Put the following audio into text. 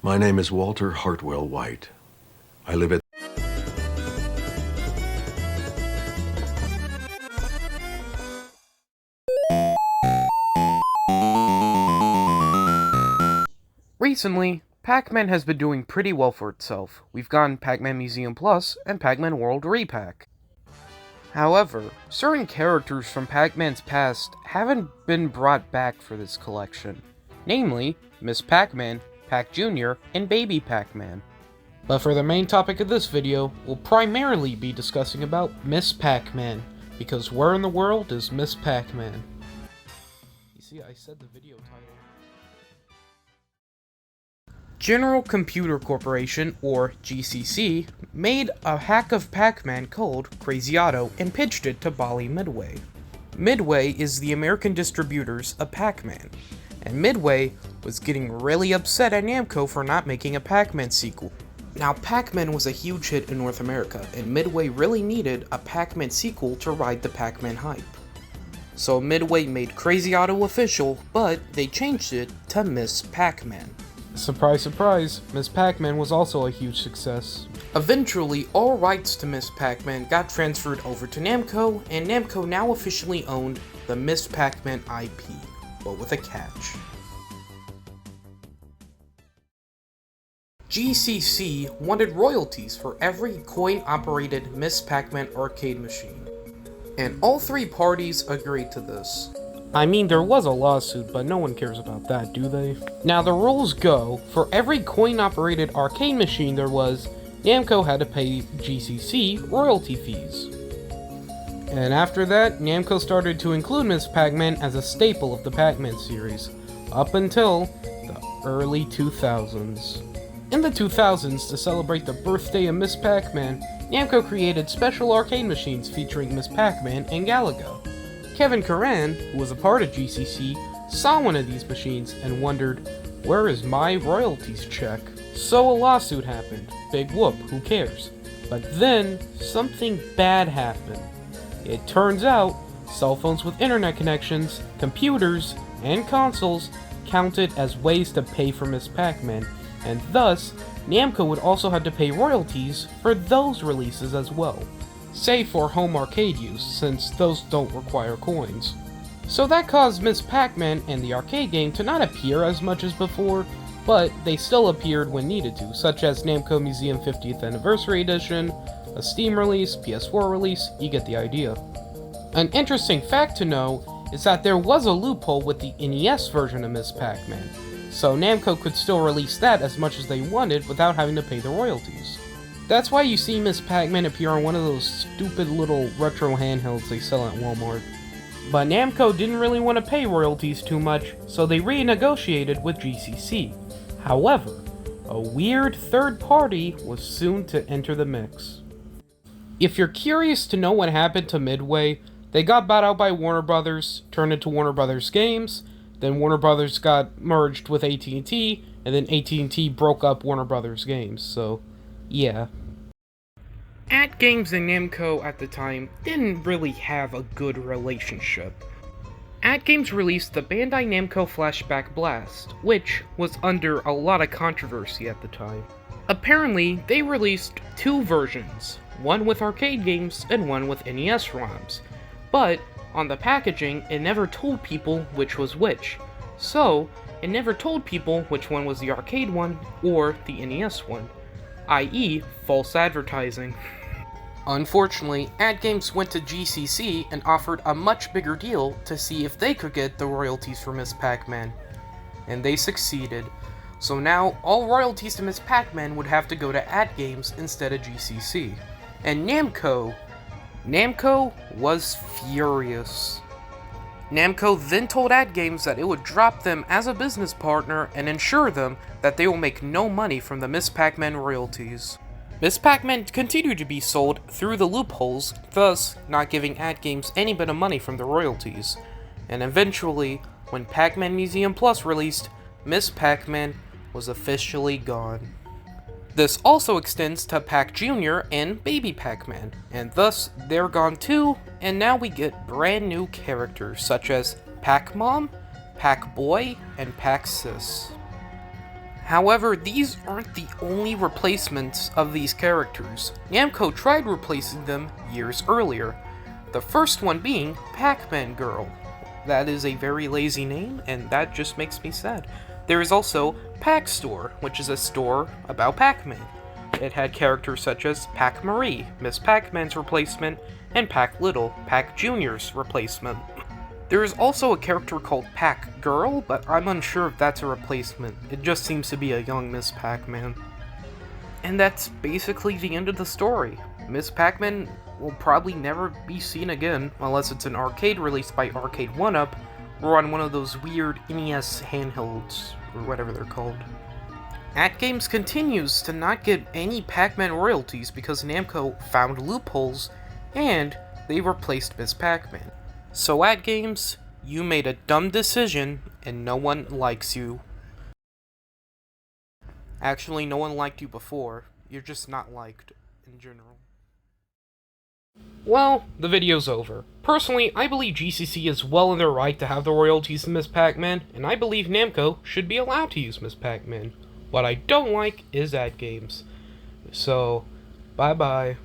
My name is Walter Hartwell White. I live at... Recently, Pac-Man has been doing pretty well for itself. We've gotten Pac-Man Museum Plus and Pac-Man World Repack. However, certain characters from Pac-Man's past haven't been brought back for this collection. Namely, Miss Pac-Man, Pac Jr., and Baby Pac-Man. But for the main topic of this video, we'll primarily be discussing about Miss Pac-Man, because where in the world is Miss Pac-Man? You see, I said the video title. General Computer Corporation, or GCC, made a hack of Pac-Man called Crazy Otto and pitched it to Bally Midway. Midway is the American distributors of Pac-Man, and Midway was getting really upset at Namco for not making a Pac-Man sequel. Now, Pac-Man was a huge hit in North America, and Midway really needed a Pac-Man sequel to ride the Pac-Man hype. So Midway made Crazy Otto official, but they changed it to Miss Pac-Man. Surprise, surprise, Miss Pac-Man was also a huge success. Eventually, all rights to Miss Pac-Man got transferred over to Namco, and Namco now officially owned the Miss Pac-Man IP, but with a catch. GCC wanted royalties for every coin-operated Miss Pac-Man arcade machine, and all three parties agreed to this. I mean, there was a lawsuit, but no one cares about that, do they? Now, the rules go, for every coin-operated arcade machine there was, Namco had to pay GCC royalty fees. And after that, Namco started to include Miss Pac-Man as a staple of the Pac-Man series, up until the early 2000s. In the 2000s, to celebrate the birthday of Miss Pac-Man, Namco created special arcade machines featuring Miss Pac-Man and Galaga. Kevin Curran, who was a part of GCC, saw one of these machines and wondered, where is my royalties check? So a lawsuit happened. Big whoop, who cares? But then, something bad happened. It turns out, cell phones with internet connections, computers, and consoles counted as ways to pay for Miss Pac-Man, and thus, Namco would also have to pay royalties for those releases as well. Save for home arcade use, since those don't require coins. So that caused Miss Pac-Man and the arcade game to not appear as much as before, but they still appeared when needed to, such as Namco Museum 50th Anniversary Edition, a Steam release, PS4 release, you get the idea. An interesting fact to know is that there was a loophole with the NES version of Miss Pac-Man, so Namco could still release that as much as they wanted without having to pay the royalties. That's why you see Miss Pac-Man appear on one of those stupid little retro handhelds they sell at Walmart. But Namco didn't really want to pay royalties too much, so they renegotiated with GCC. However, a weird third party was soon to enter the mix. If you're curious to know what happened to Midway, they got bought out by Warner Brothers, turned into Warner Brothers Games, then Warner Brothers got merged with AT&T, and then AT&T broke up Warner Brothers Games, so yeah. AtGames and Namco at the time didn't really have a good relationship. AtGames released the Bandai Namco Flashback Blast, which was under a lot of controversy at the time. Apparently, they released two versions, one with arcade games and one with NES ROMs, but on the packaging it never told people which was which, so it never told people which one was the arcade one or the NES one, i.e. false advertising. Unfortunately, AtGames went to GCC and offered a much bigger deal to see if they could get the royalties for Miss Pac-Man, and they succeeded. So now, all royalties to Miss Pac-Man would have to go to AtGames instead of GCC. And Namco was furious. Namco then told AtGames that it would drop them as a business partner and ensure them that they will make no money from the Miss Pac-Man royalties. Miss Pac-Man continued to be sold through the loopholes, thus not giving AtGames any bit of money from the royalties. And eventually, when Pac-Man Museum Plus released, Miss Pac-Man was officially gone. This also extends to Pac Jr. and Baby Pac-Man, and thus they're gone too, and now we get brand new characters such as Pac-Mom, Pac-Boy, and Pac-Sis. However, these aren't the only replacements of these characters. Namco tried replacing them years earlier, the first one being Pac-Man Girl. That is a very lazy name, and that just makes me sad. There is also Pac Store, which is a store about Pac-Man. It had characters such as Pac Marie, Miss Pac-Man's replacement, and Pac Little, Pac Jr.'s replacement. There is also a character called Pac Girl, but I'm unsure if that's a replacement. It just seems to be a young Miss Pac-Man. And that's basically the end of the story. Miss Pac-Man will probably never be seen again, unless it's an arcade released by Arcade 1-Up, or on one of those weird NES handhelds, or whatever they're called. AtGames continues to not get any Pac-Man royalties because Namco found loopholes, and they replaced Miss Pac-Man. So AtGames, you made a dumb decision, and no one likes you. Actually, no one liked you before. You're just not liked, in general. Well, the video's over. Personally, I believe GCC is well in their right to have the royalties to Miss Pac-Man, and I believe Namco should be allowed to use Miss Pac-Man. What I don't like is AtGames. So, bye-bye.